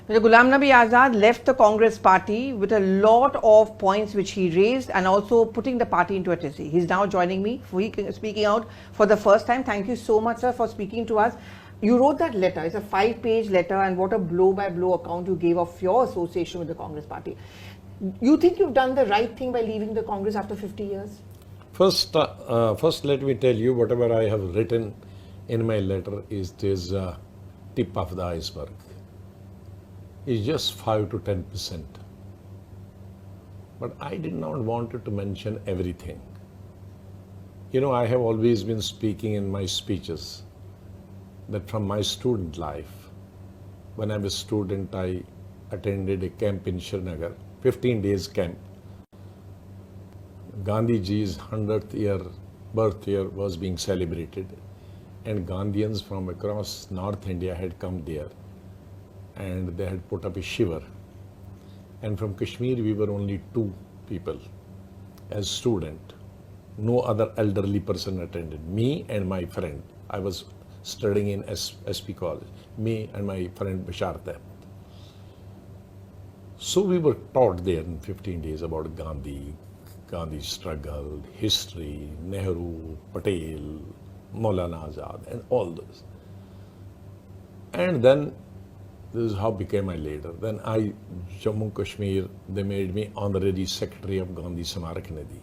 Mr. Ghulam Nabi Azad left the Congress party with a lot of points which he raised and also putting the party into a tizzy. He's now joining me, speaking out for the first time. Thank you so much, sir, for speaking to us. You wrote that letter. It's a 5-page letter, and what a blow-by-blow account you gave of your association with the Congress party. You think you've done the right thing by leaving the Congress after 50 years? First, let me tell you, whatever I have written in my letter is tip of the iceberg. It's just 5 to 10%. But I did not want to mention everything. You know, I have always been speaking in my speeches that from my student life, when I was a student, I attended a camp in Srinagar, 15 days camp. Gandhiji's 100th birth year was being celebrated, and Gandhians from across North India had come there, and they had put up a shiver. And from Kashmir, we were only 2 people as student. No other elderly person attended. Me and my friend. I was studying in SP College. Me and my friend Bashar Tep. So we were taught there in 15 days about Gandhi's struggle, history, Nehru, Patel, Maulana Azad, and all those. And then this is how became my leader. Then Jammu Kashmir, they made me honorary secretary of Gandhi Samarak Nidhi.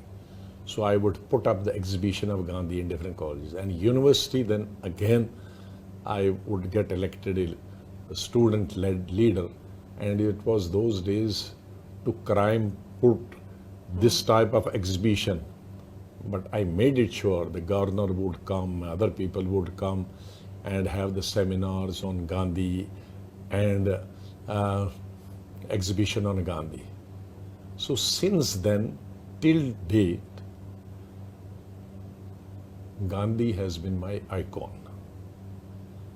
So I would put up the exhibition of Gandhi in different colleges. And university, then again, I would get elected a student-led leader. And it was those days to crime put this type of exhibition. But I made it sure the governor would come, other people would come and have the seminars on Gandhi and exhibition on Gandhi. So since then, till date, Gandhi has been my icon.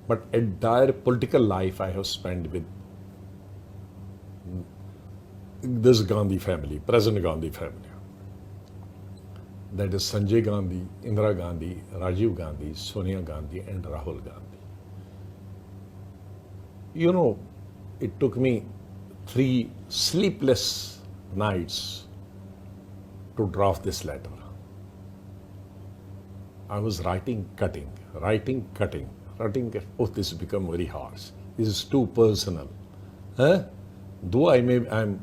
But entire political life I have spent with this Gandhi family, present Gandhi family. That is Sanjay Gandhi, Indira Gandhi, Rajiv Gandhi, Sonia Gandhi, and Rahul Gandhi. You know, it took me 3 sleepless nights to draft this letter. I was writing, cutting. Oh, this has become very harsh. This is too personal. Though I'm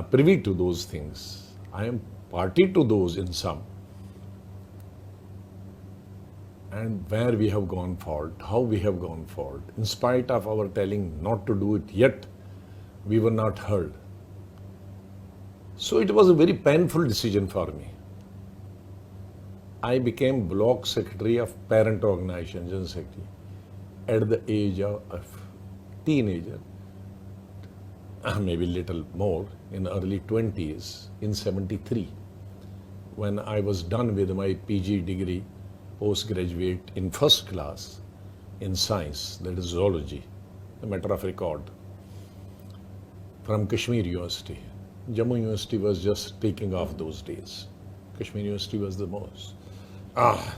privy to those things, I am party to those in some. And where we have gone forward, how we have gone forward. In spite of our telling not to do it yet, we were not heard. So it was a very painful decision for me. I became block secretary of parent organization, general secretary, at the age of a teenager, maybe little more, in early 20s, in 73, when I was done with my PG degree, postgraduate in first class in science, that is zoology, a matter of record, from Kashmir University. Jammu University was just taking off those days. Kashmir University was the most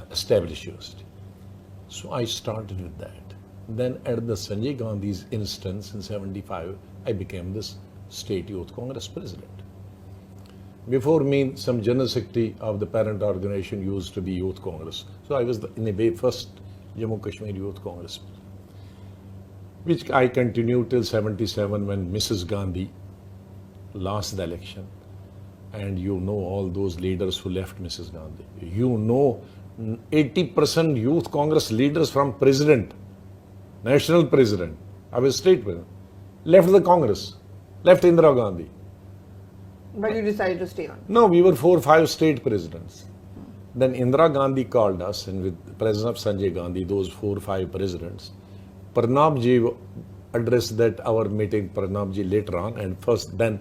established university. So I started with that. Then at the Sanjay Gandhi's instance in 75, I became this State Youth Congress president. Before me, some general secretary of the parent organization used to be Youth Congress. So I was in a way first Jammu Kashmir Youth Congress, which I continued till 77 when Mrs. Gandhi lost the election. And you know all those leaders who left Mrs. Gandhi. You know 80% Youth Congress leaders from president, national president, I was state president, left the Congress, left Indira Gandhi. But you decided to stay on? No, we were 4 or 5 state presidents. Then Indira Gandhi called us, and with the presence of Sanjay Gandhi, those 4 or 5 presidents, Pranab ji addressed that our meeting, Pranab ji later on, and first then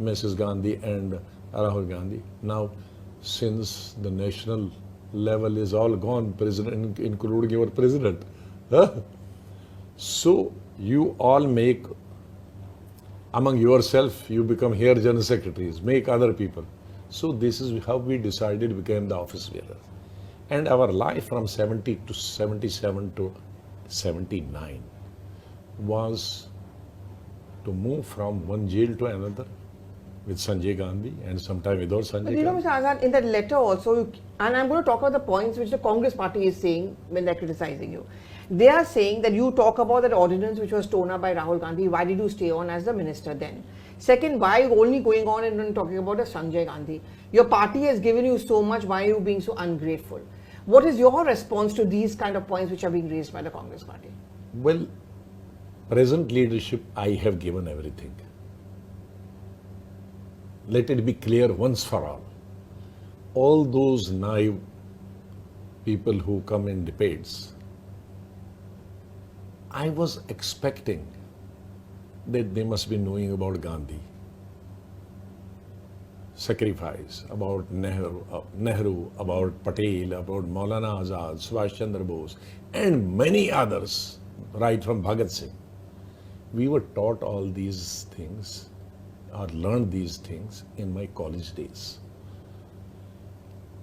Mrs. Gandhi and Rahul Gandhi. Now, since the national level is all gone, president, including your president, so you all make, among yourself, you become here general secretaries, make other people. So this is how we decided, became the office bearer. And our life from 70 to 77 to 79 was to move from one jail to another with Sanjay Gandhi and sometime without Sanjay But you know, Gandhi. Mr. Azad, in that letter also, and I'm going to talk about the points which the Congress party is saying when they're criticizing you. They are saying that you talk about that ordinance which was torn up by Rahul Gandhi. Why did you stay on as the minister then? Second, why are you only going on and then talking about the Sanjay Gandhi? Your party has given you so much. Why are you being so ungrateful? What is your response to these kind of points which are being raised by the Congress party? Well, present leadership, I have given everything. Let it be clear once for all. All those naive people who come in debates, I was expecting that they must be knowing about Gandhi, sacrifice, about Nehru, about Patel, about Maulana Azad, Subhash Chandra Bose, and many others, right from Bhagat Singh. We were taught all these things or learned these things in my college days.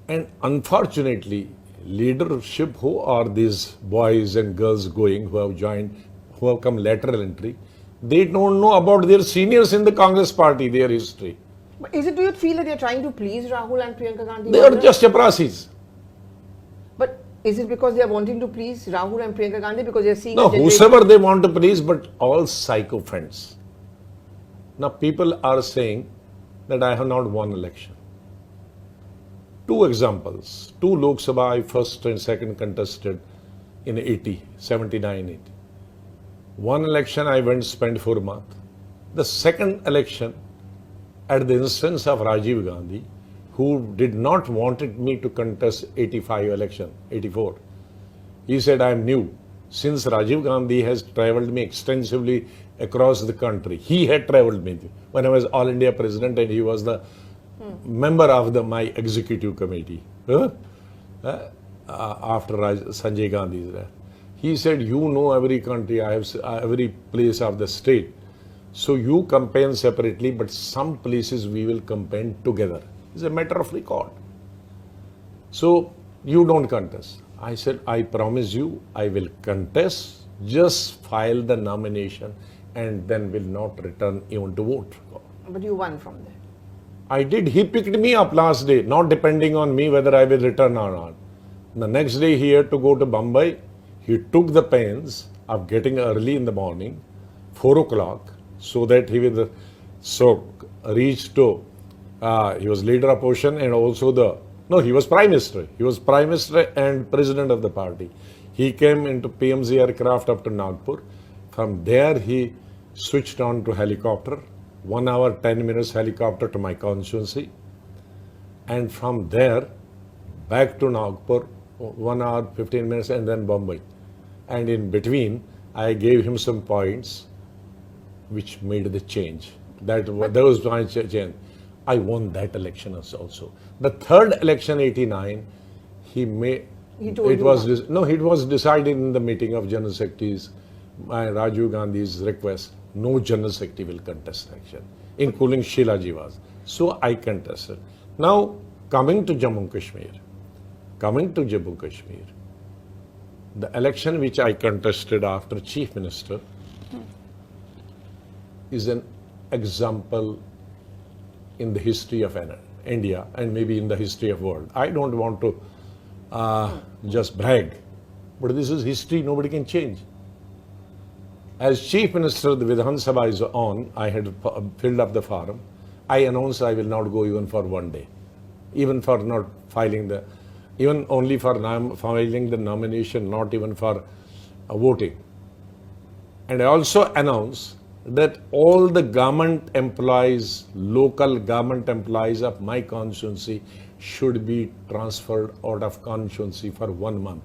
And unfortunately, leadership, who are these boys and girls going, who have joined, who have come lateral entry, they don't know about their seniors in the Congress party, their history. But is it, do you feel that you're trying to please Rahul and Priyanka Gandhi? They are just chaprasis. But is it because they are wanting to please Rahul and Priyanka Gandhi because they are seeing No, a generation- whosoever they want to please, but all sycophants. Now people are saying that I have not won election. Two examples. Two Lok Sabha I first and second contested in 79, 80. One election I went spent for a month. The second election, at the instance of Rajiv Gandhi, who did not wanted me to contest 85 election, 84. He said, I am new. Since Rajiv Gandhi has travelled me extensively across the country, he had travelled me when I was All India President and he was the member of my executive committee after Sanjay Gandhi's death. He said, you know every country, I have every place of the state. So you campaign separately, but some places we will campaign together. It's a matter of record. So you don't contest. I said, I promise you, I will contest, just file the nomination and then will not return even to vote. But you won from there. I did. He picked me up last day, not depending on me whether I will return or not. The next day he had to go to Bombay. He took the pains of getting early in the morning, 4 o'clock, so that he will reach to, he was leader of opposition and also he was Prime Minister. He was Prime Minister and President of the party. He came into PMZ aircraft up to Nagpur. From there he switched on to helicopter, 1 hour, 10 minutes helicopter to my constituency. And from there, back to Nagpur, 1 hour, 15 minutes and then Bombay. And in between, I gave him some points which made the change. Those points change. I won that election also. The third election, 89, it was decided in the meeting of General Secretaries by Rajiv Gandhi's request, no General Secretary will contest election, including Sheila Ji was. So I contested. Now, coming to Jammu Kashmir, the election which I contested after Chief Minister is an example in the history of India and maybe in the history of world. I don't want to just brag, but this is history, nobody can change. As Chief Minister, the Vidhan Sabha is on, I had filled up the form. I announced I will not go even for 1 day, even for not filing even only for filing the nomination, not even for voting. And I also announced that all the government employees, local government employees of my constituency should be transferred out of constituency for 1 month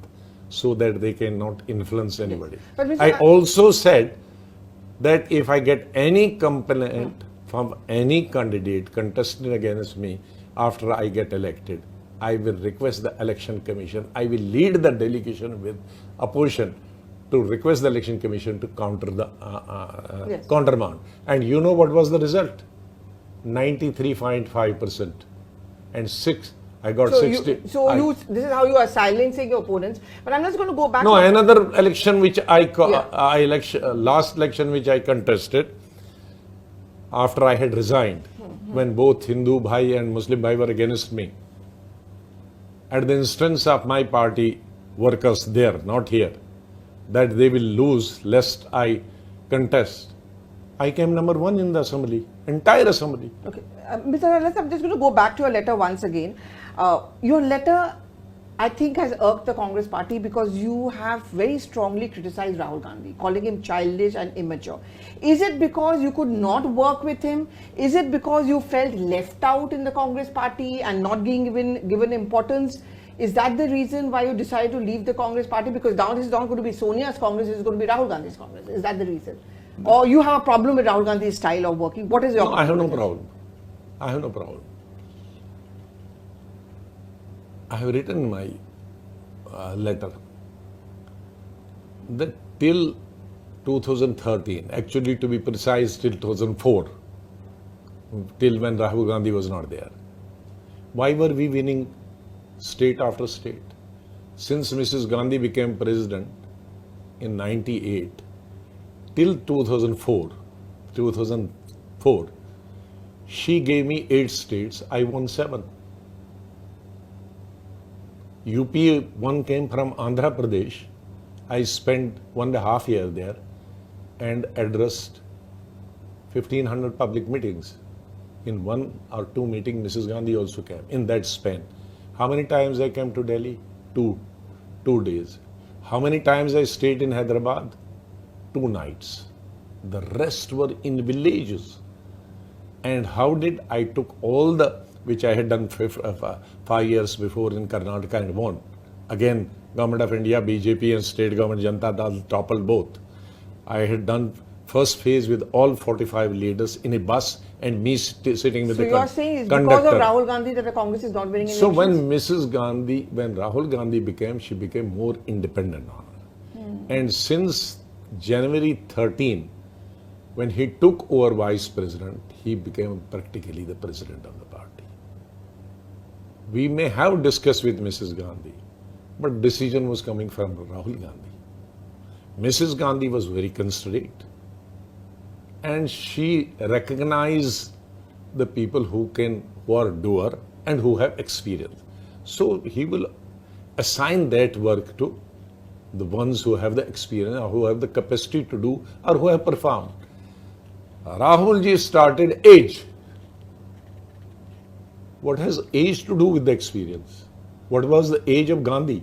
so that they cannot influence anybody. But I also said that if I get any complaint from any candidate contesting against me after I get elected, I will request the Election Commission. I will lead the delegation with opposition to request the Election Commission to counter the countermand. And you know what was the result? 93.5%. And I got So, 60. this is how you are silencing your opponents. But I'm just going to go back. No, to another election which Yeah. last election which I contested after I had resigned, when both Hindu Bhai and Muslim Bhai were against me. At the instance of my party workers there, not here, that they will lose lest I contest, I came number 1 in the assembly, entire assembly. Okay. Mr. Alas, I'm just going to go back to your letter once again. Your letter, I think, has irked the Congress party because you have very strongly criticized Rahul Gandhi, calling him childish and immature. Is it because you could not work with him? Is it because you felt left out in the Congress party and not being given importance? Is that the reason why you decided to leave the Congress party? Because now this is not going to be Sonia's Congress, this is going to be Rahul Gandhi's Congress. Is that the reason? Or you have a problem with Rahul Gandhi's style of working? What is your No, I have no problem. I have no problem. I have written in my letter that till 2013, actually to be precise till 2004, till when Rahul Gandhi was not there, why were we winning state after state? Since Mrs. Gandhi became president in 98, till 2004, she gave me 8 states, I won 7. UP one came from Andhra Pradesh. I spent 1.5 years there and addressed 1,500 public meetings. In 1 or 2 meetings, Mrs. Gandhi also came in that span. How many times I came to Delhi? 2 days. How many times I stayed in Hyderabad? 2 nights. The rest were in villages. And how did I took all the, which I had done 5 years before in Karnataka and won. Again, Government of India, BJP and state government Janata Dal toppled both. I had done first phase with all 45 leaders in a bus and me sitting with the conductor. So you are saying it's because of Rahul Gandhi that the Congress is not winning elections? So when Rahul Gandhi became, she became more independent on her. And since January 13, when he took over vice president, he became practically the president of the party. We may have discussed with Mrs. Gandhi, but decision was coming from Rahul Gandhi. Mrs. Gandhi was very considerate and she recognized the people who are doer and who have experience. So he will assign that work to the ones who have the experience or who have the capacity to do or who have performed. Rahul ji started age. What has age to do with the experience? What was the age of Gandhi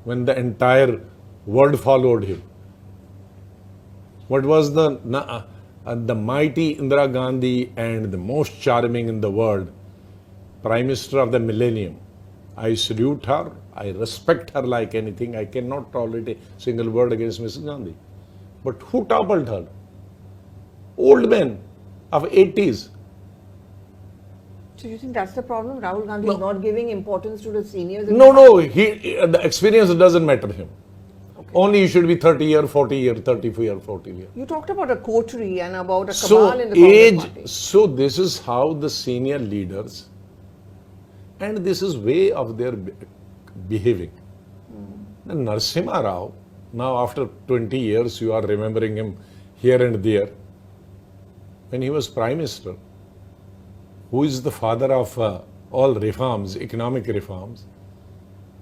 when the entire world followed him? What was the mighty Indira Gandhi and the most charming in the world, Prime Minister of the millennium? I salute her, I respect her like anything. I cannot tolerate a single word against Mrs. Gandhi. But who toppled her? Old men of 80s. So you think that's the problem? Rahul Gandhi is not giving importance to the seniors? No, the experience doesn't matter to him. Okay. Only you should be 30 year, 40 year, 34 year, 40 year. You talked about a coterie and about a cabal in the Congress party. So this is how the senior leaders, and this is way of their behaving. The Narasimha Rao, now after 20 years you are remembering him here and there, when he was Prime Minister, who is the father of all reforms, economic reforms,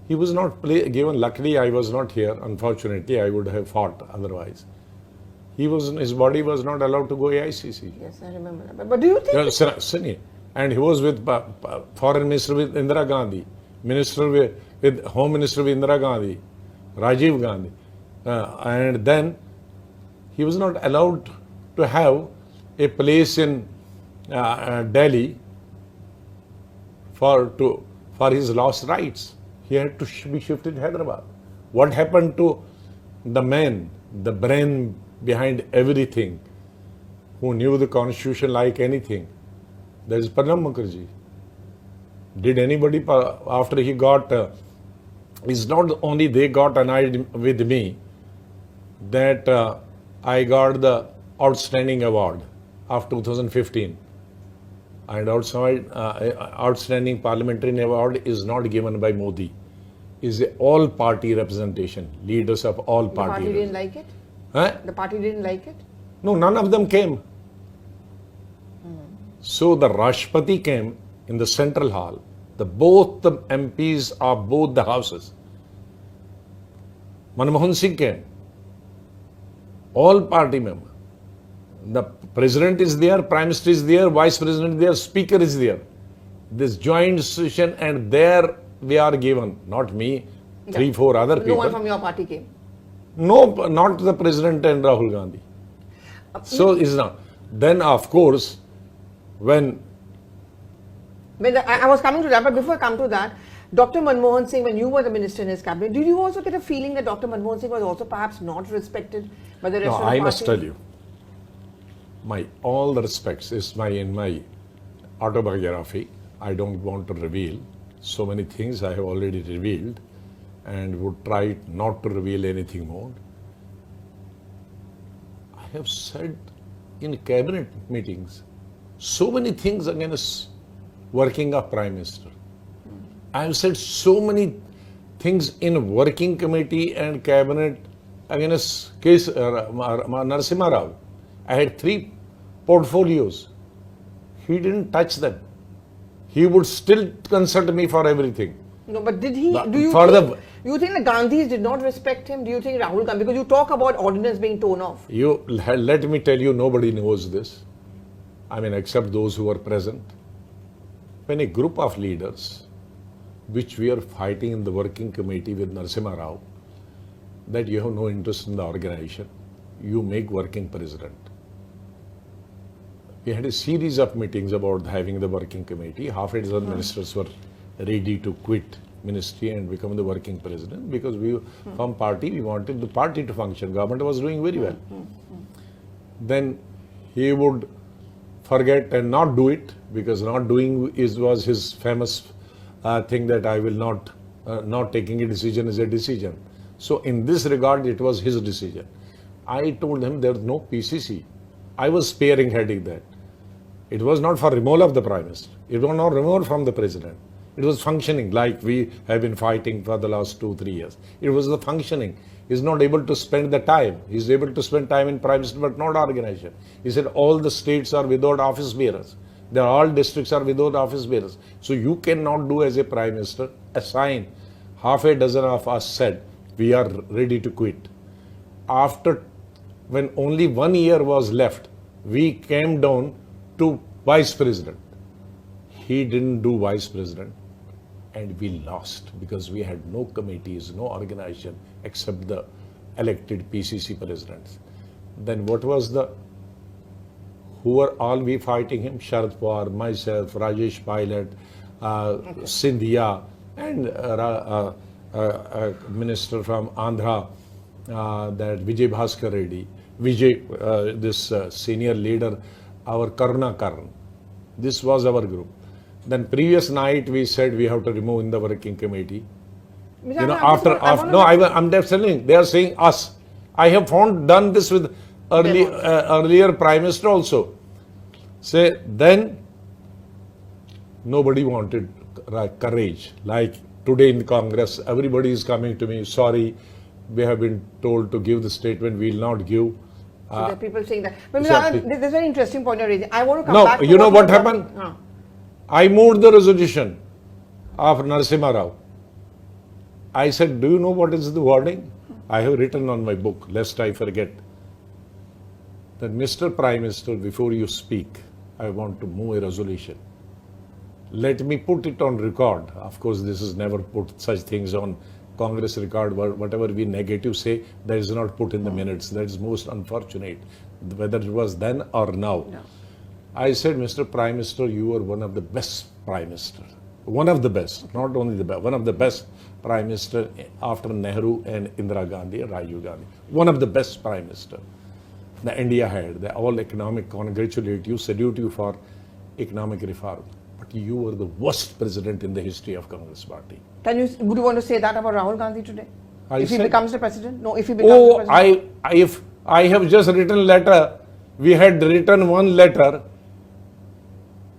he was not given. Luckily, I was not here. Unfortunately, I would have fought otherwise. His body was not allowed to go AICC. Yes, I remember that. But do you think... And he was with Foreign Minister with Indira Gandhi, with Home Minister with Indira Gandhi, Rajiv Gandhi. And then he was not allowed to have a place in Delhi for his lost rights. He had to be shifted to Hyderabad. What happened to the man, the brain behind everything, who knew the constitution like anything? That is Pranab Mukherjee. Did anybody, after he got, it's not only they got annoyed with me, that I got the outstanding award of 2015. And outside, outstanding parliamentary award is not given by Modi. Is a all party representation, leaders of all The party parties. didn't like it? Huh? The party didn't like it? No, none of them came. So the Rashtrapati came in the central hall. Both the MPs of both the houses. Manmohan Singh came. All party members. The president is there, prime minister is there, vice president is there, speaker is there. This joint session, and there we are given, not me, three, four other No people. one from your party came. No, not the president and Rahul Gandhi. So is not. Then of course, when I was coming to that, but before I come to that, Dr. Manmohan Singh, when you were the minister in his cabinet, did you also get a feeling that Dr. Manmohan Singh was also perhaps not respected by the rest of the party? I must tell you, all the respects is in my autobiography. I don't want to reveal so many things I have already revealed, and would try not to reveal anything more. I have said in cabinet meetings so many things against working of prime minister. I have said so many things in working committee and cabinet against case Narasimha Rao. I had 3 portfolios. He didn't touch them. He would still consult me for everything. No, but did he? But Do you for think, the- you think the Gandhis did not respect him? Do you think Rahul Gandhi? Because you talk about ordinance being torn off. Let me tell you, nobody knows this. I mean, except those who were present. When a group of leaders, which we are fighting in the working committee with Narasimha Rao, that you have no interest in the organization, you make working president. We had a series of meetings about having the working committee. Half a dozen ministers were ready to quit ministry and become the working president, because we, from party, we wanted the party to function. Government was doing very well. Then he would forget and not do it, because not doing was his famous thing, that I will not taking a decision is a decision. So in this regard, it was his decision. I told him there is no PCC. I was sparing heading that. It was not for removal of the prime minister. It was not removal from the president. It was functioning like we have been fighting for the last 2-3 years. It was the functioning. He's not able to spend the time. He's able to spend time in prime minister, but not organization. He said all the states are without office bearers. All districts are without office bearers. So you cannot do as a prime minister, assign. Half a dozen of us said, we are ready to quit. After, when only 1 year was left, we came down to vice president. He didn't do vice president, and we lost because we had no committees, no organization except the elected PCC presidents. Then what was who were all we fighting him? Sharad Pawar, myself, Rajesh Pilot, Sindhia, and minister from Andhra, that Vijay Bhaskar Reddy, this senior leader, our Karuna Karan. This was our group. Then previous night we said we have to remove in the working committee. I'm just telling, they are saying us. I have done this with earlier prime minister also. Say, then nobody wanted courage. Like today in Congress, everybody is coming to me, sorry, we have been told to give the statement, we will not give. So there are people saying that. But there's a very interesting point you're raising. I want to come no, back to you know what happened? I moved the resolution of Narasimha Rao. I said, do you know what is the wording? I have written on my book, lest I forget, that Mr. Prime Minister, before you speak, I want to move a resolution. Let me put it on record. Of course, this is never put such things on Congress record. Whatever we negative say, that is not put in the minutes. That is most unfortunate, whether it was then or now. No. I said, Mr. Prime Minister, you are one of the best Prime Minister. One of the best, not only the best, one of the best Prime Minister after Nehru and Indira Gandhi and Rajiv Gandhi. One of the best Prime Minister the India had. They all economic congratulate you, salute you for economic reform. But you were the worst president in the history of Congress party. Would you want to say that about Rahul Gandhi today? If he becomes the president? No, if he becomes the president. I have just written letter. We had written one letter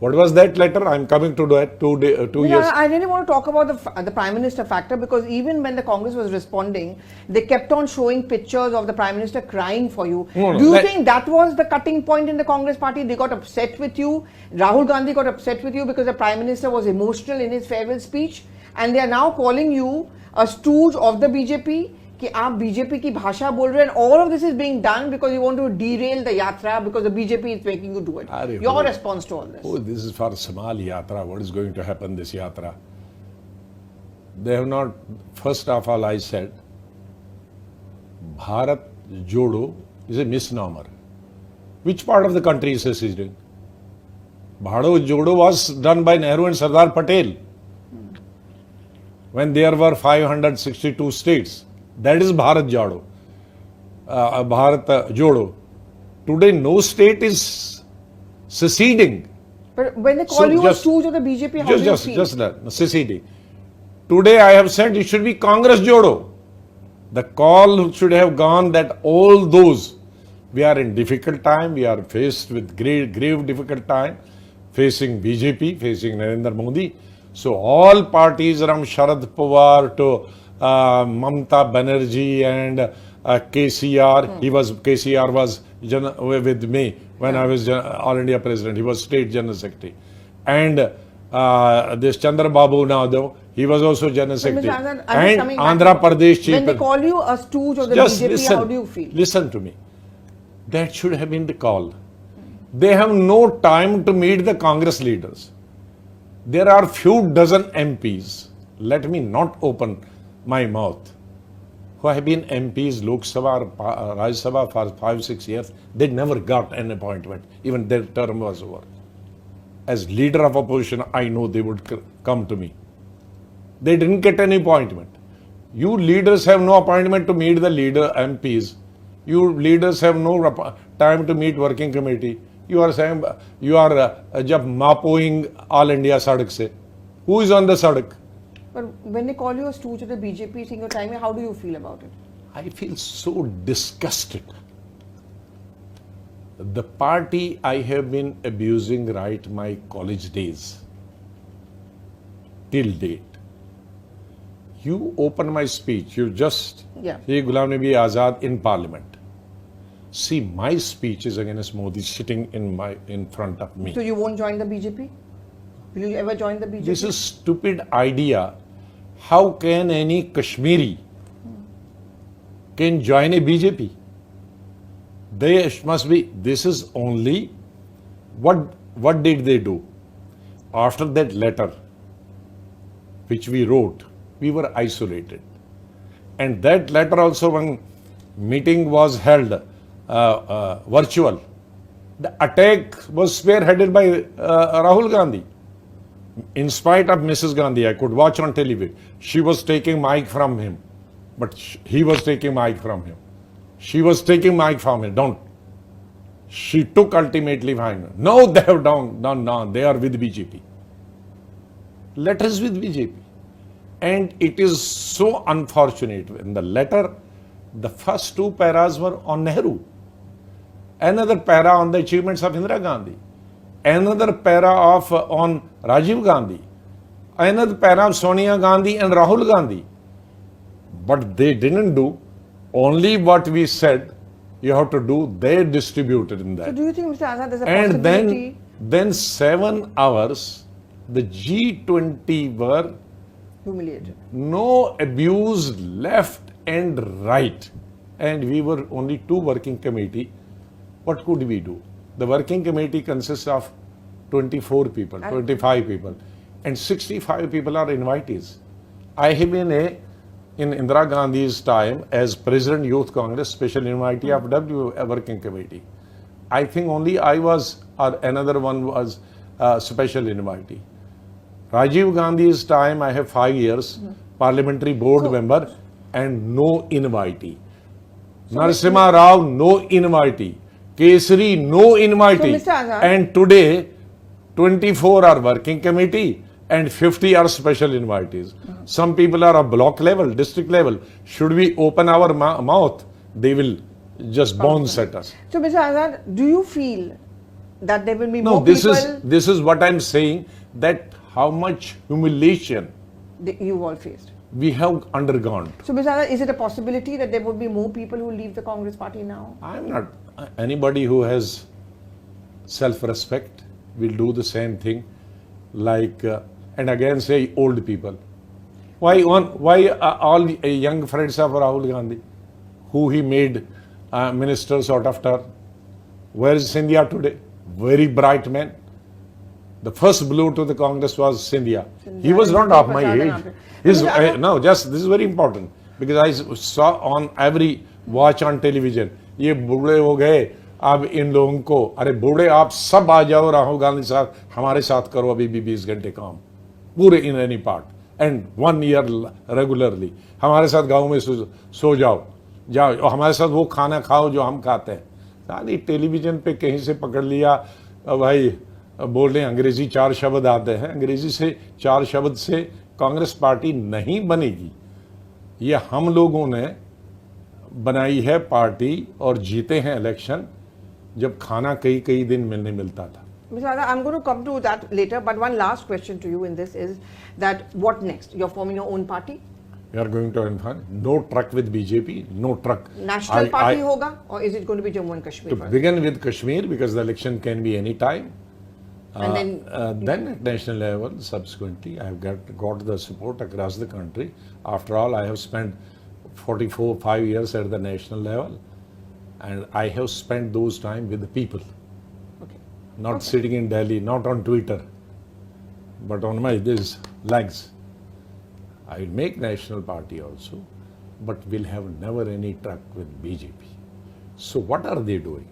What was that letter? I'm coming to that 2 years. I really want to talk about the Prime Minister factor, because even when the Congress was responding, they kept on showing pictures of the Prime Minister crying for you. No, Do you think that was the cutting point in the Congress party? They got upset with you. Rahul Gandhi got upset with you because the Prime Minister was emotional in his farewell speech, and they are now calling you a stooge of the BJP. कि आप BJP की भाषा बोल रहे हैं, and all of this is being done because you want to derail the yatra because the BJP is making you do it. Your response to all this? Oh, this is for small yatra. What is going to happen this yatra? They have not. First of all, I said, Bharat Jodo is a misnomer. Which part of the country is seceding? Bharat Jodo was done by Nehru and Sardar Patel when there were 562 states. That is Bharat Jodo. Bharat Jodo. Today, no state is seceding. But when they call you a stooge of the BJP, how do you feel? Just that, seceding. Today, I have said it should be Congress Jodo. The call should have gone that all those, we are in difficult time, we are faced with grave difficult time, facing BJP, facing Narendra Modi. So all parties from Sharad Pawar to Mamata Banerjee and KCR. KCR was with me when I was All India President. He was State General Secretary. And this Chandra Babu Naidu, he was also General Secretary. Azad, and Andhra Pradesh Chief. When they call you a stooge of the BJP, how do you feel? Listen to me. That should have been the call. They have no time to meet the Congress leaders. There are few dozen MPs. Let me not open my mouth, who have been MPs, Lok Sabha or Rajya Sabha for 5-6 years. They never got an appointment. Even their term was over. As leader of opposition, I know they would come to me. They didn't get any appointment. You leaders have no appointment to meet the leader MPs. You leaders have no time to meet working committee. You are saying you are just mapoing All India Sadak se. Who is on the Sadak? But when they call you a stooge of the BJP, saying your time, how do you feel about it? I feel so disgusted. The party I have been abusing right my college days till date. You open my speech, you just see Ghulam Nabi Azad in Parliament. See, my speech is against Modi sitting in front of me. So you won't join the BJP? Will you ever join the BJP? This is stupid idea. How can any Kashmiri can join a BJP? They must be. This is only what did they do? After that letter which we wrote, we were isolated. And that letter also, when meeting was held virtual, the attack was spearheaded by Rahul Gandhi. In spite of Mrs. Gandhi, I could watch on television. She was taking mic from him, but he was taking mic from him. She was taking mic from him. Don't. She took ultimately from him. No, they have done. They are with BJP. Let us with BJP. And it is so unfortunate. In the letter, the first 2 paras were on Nehru. Another para on the achievements of Indira Gandhi. Another para on Rajiv Gandhi. Another para of Sonia Gandhi and Rahul Gandhi. But they didn't do only what we said you have to do. They distributed in that. So do you think, Mr. Azad, there's a and possibility? then 7 hours, the G20 were humiliated. No abuse left and right. And we were only 2 working committee. What could we do? The working committee consists of 24 people, 25 people, and 65 people are invitees. I have been in Indira Gandhi's time as President Youth Congress Special Invitee of W Working Committee. I think only I was, or another one was Special Invitee. Rajiv Gandhi's time, I have 5 years, Parliamentary Board member, and no invitee. Narasimha Rao, no invitee. Kesari, no invitee. So, Mr. Azad, and today, 24 are working committee and 50 are special invitees. Some people are at block level, district level. Should we open our mouth, they will just bounce at us. So, Mr. Azad, do you feel that there will be No, more people this is what I'm saying, that how much humiliation that you all faced. we have undergone. So, Mr. Azad, is it a possibility that there would be more people who leave the Congress party now? I'm not, anybody who has self-respect will do the same thing, like, and again say old people. Why all young friends of Rahul Gandhi, who he made minister sort of turn? Where is Scindia today? Very bright man. The first blow to the Congress was Scindia. He was not of my age. No, just this is very important, because I saw on every watch on television, ये बूढ़े हो गए, अब इन लोगों को, अरे बूढ़े आप सब आ जाओ राहुल गांधी साहब, हमारे साथ करो अभी भी 20 घंटे काम, पूरे in any part, and 1 year regularly, हमारे साथ गाँव में सो जाओ, और हमारे साथ वो खाना खाओ जो हम खाते हैं. साली टेलीविजन पे कहीं से पकड़ लिया, भाई बोल रहे हैं अंग्रेजी 4 शब्द आते हैं, अंग्रेजी से 4 शब्द से कांग्रेस पार्टी नहीं बनेगी. ये हम लोगों ने बनाई है पार्टी और जीते हैं इलेक्शन जब खाना कई कई दिन मिलने मिलता था. Mr. Azad, I'm going to come to that later, but one last question to you in this is that what next? You're forming your own party? We are going to inform. No truck with BJP, no truck. National party hoga, or is it going to be Jammu and Kashmir? To begin with Kashmir, because the election can be any time. And then at national level, subsequently, I have got the support across the country. After all, I have spent 5 years at the national level, and I have spent those time with the people. Okay. Not sitting in Delhi, not on Twitter, but on my these legs. I will make national party also, but will have never any truck with BJP. So what are they doing?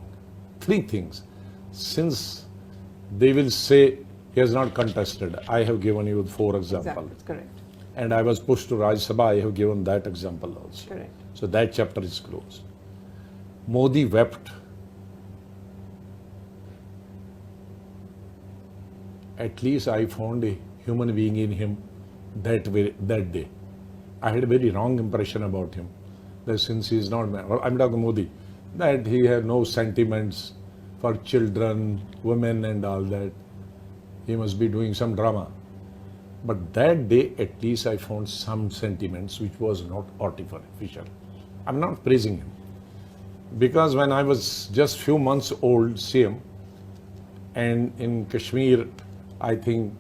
3 things. Since they will say he has not contested, I have given you 4 examples. Exactly, that's correct. And I was pushed to Rajya Sabha, I have given that example also. Correct. So that chapter is closed. Modi wept. At least I found a human being in him that day. I had a very wrong impression about him. That since he is not, I'm talking Modi, that he had no sentiments for children, women and all that. He must be doing some drama. But that day, at least I found some sentiments which was not artificial. I'm not praising him. Because when I was just few months old, CM, and in Kashmir, I think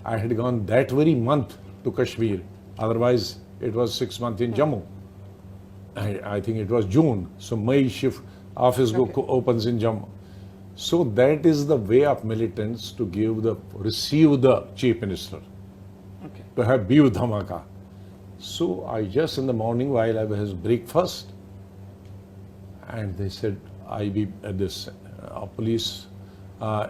I had gone that very month to Kashmir. Otherwise, it was 6 months in Jammu. I think it was June. So my shift office opens in Jammu. So that is the way of militants to receive the chief minister. Okay. To have Biu Dhamaka. So I just in the morning while I was breakfast, and they said, police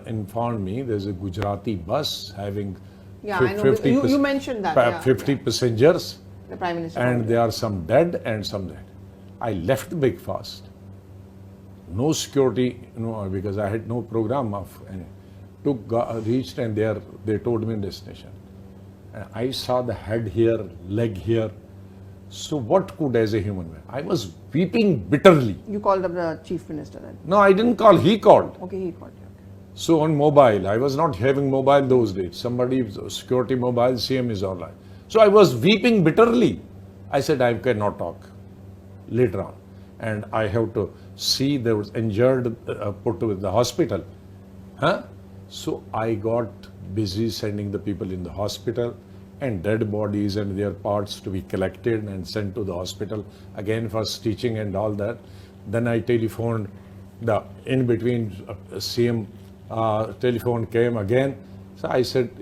informed me there's a Gujarati bus having Yeah, I know. You mentioned that. 50 passengers, The Prime Minister. and there are some dead and some dead. I left breakfast. No security, because I had no program of any. Reached and they told me destination. And I saw the head here, leg here. So what could as a human being? I was weeping bitterly. You called up the Chief Minister then? No, I didn't call, he called. Okay, he called you. Okay. So on mobile, I was not having mobile those days. Security mobile, CM is all right. So I was weeping bitterly. I said, I cannot talk later on. And I have to see there was injured, put to the hospital. So I got busy sending the people in the hospital and dead bodies and their parts to be collected and sent to the hospital again for stitching and all that. Then I telephoned in between CM telephone came again. So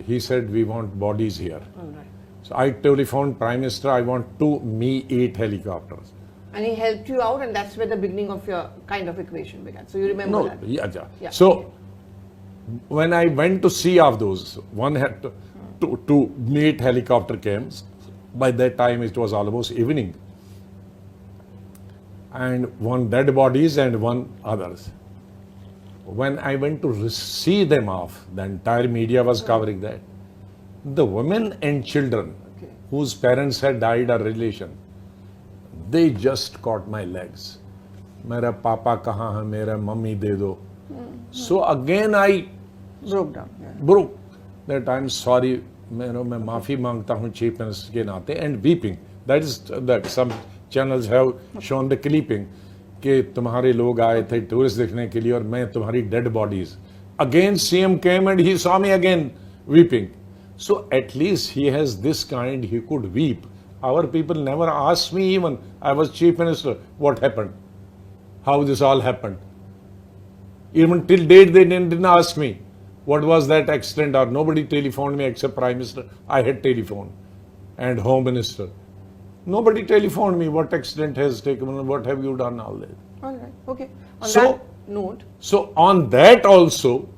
he said, we want bodies here. All right. So I telephoned Prime Minister, I want 2 Mi-8 helicopters. And he helped you out, and that's where the beginning of your kind of equation began. So you remember that? Yeah. So when I went to see of those, one had to meet helicopter came. By that time it was almost evening. And 1 dead bodies and 1 others. When I went to see them off, the entire media was covering that. The women and children whose parents had died or relation, they just caught my legs. Mera papa kahan hai, mera mummy de do. So again I broke down. Yeah. broke that I'm sorry, मैं माफी मांगता हूँ chief minister के नाते, and weeping. That is that some channels have shown the clipping कि तुम्हारे लोग आए थे टूरिस्ट देखने के लिए और मैं तुम्हारी dead bodies. Again CM came and he saw me again weeping. So at least he has this kind, he could weep. Our people never asked me even, I was chief minister, what happened, how this all happened. Even till date they didn't ask me what was that accident, or nobody telephoned me except Prime Minister. I had telephone and Home Minister. Nobody telephoned me what accident has taken, what have you done, all that. All right. Okay. On So- that note, So on that also,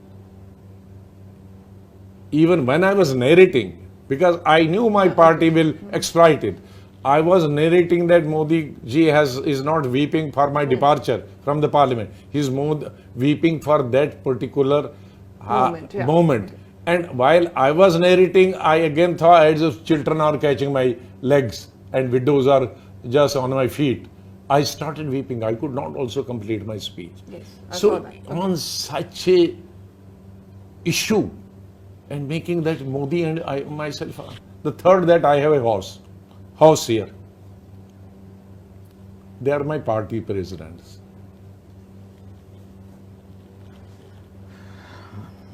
even when I was narrating, because I knew my party will exploit it, I was narrating that Modi ji is not weeping for my departure from the parliament. He's weeping for that particular moment. And while I was narrating, I again thought as if children are catching my legs and widows are just on my feet. I started weeping. I could not also complete my speech. yes. I saw So that. on such a issue, and making that Modi and I myself are. The third, that I have a house here. They are my party presidents.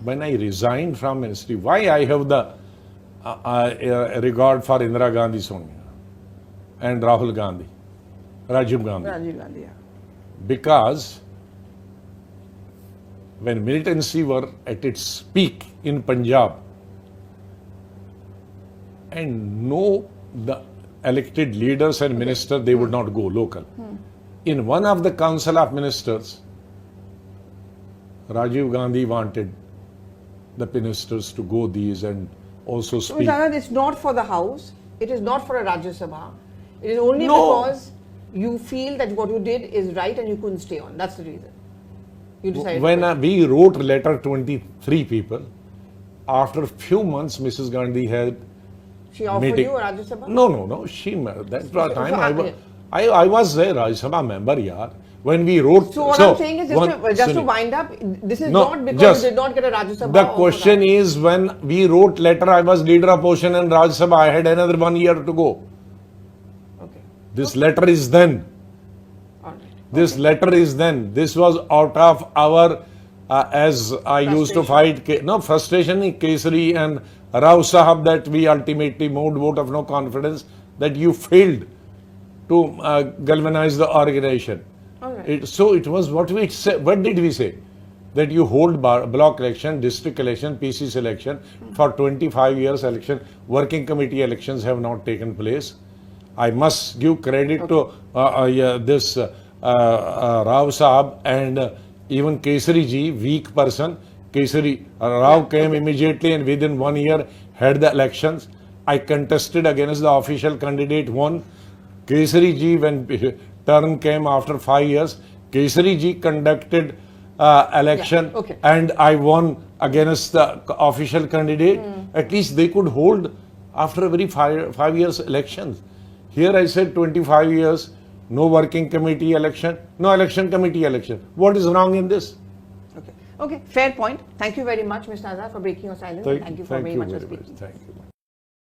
When I resigned from ministry, why I have the regard for Indira Gandhi, Sonia, and Rahul Gandhi, Rajiv Gandhi? Rajiv Gandhi, yeah. Because when militancy were at its peak in Punjab, and the elected leaders and ministers, they would not go local. In one of the council of ministers, Rajiv Gandhi wanted the ministers to go these and also So, speak. Azad, it's not for the House, it is not for a Rajya Sabha, it is only No. because you feel that what you did is right and you couldn't stay on. That's the reason. You decided When to quit. we wrote letter 23 people, after a few months, Mrs. Gandhi had She offered meeting. you a Rajya Sabha? No. That time so I was a Rajya Sabha member, yaar. When we wrote. So what I'm saying is, just to Sunil, wind up, this is No, not because just- you did not get a Rajya Sabha. the offer question that. is, when we wrote letter, I was leader of opposition and Rajya Sabha. I had another 1 year to go. Okay. This letter is then. All right. This letter is then. This was out of our, as I used to fight, frustration in Kesari and Rao Sahib, that we ultimately moved vote of no confidence, that you failed to galvanize the organization. All right. So it was what we said. What did we say? That you hold block election, district election, PC election for 25 years election. Working committee elections have not taken place. I must give credit to this Rao Sahib and even Kesari ji, weak person. Kesari Rao came immediately and within 1 year had the elections. I contested against the official candidate, won. Kesari ji, when turn came after 5 years, Kesari ji conducted election, Yeah, okay. and I won against the official candidate. At least they could hold after a very 5 years elections. Here I said 25 years, no working committee election, no election committee election. What is wrong in this? Okay. Okay. Fair point. Thank you very much, Mr. Azad, for breaking your silence. Thank you for very much for speaking. Thank you.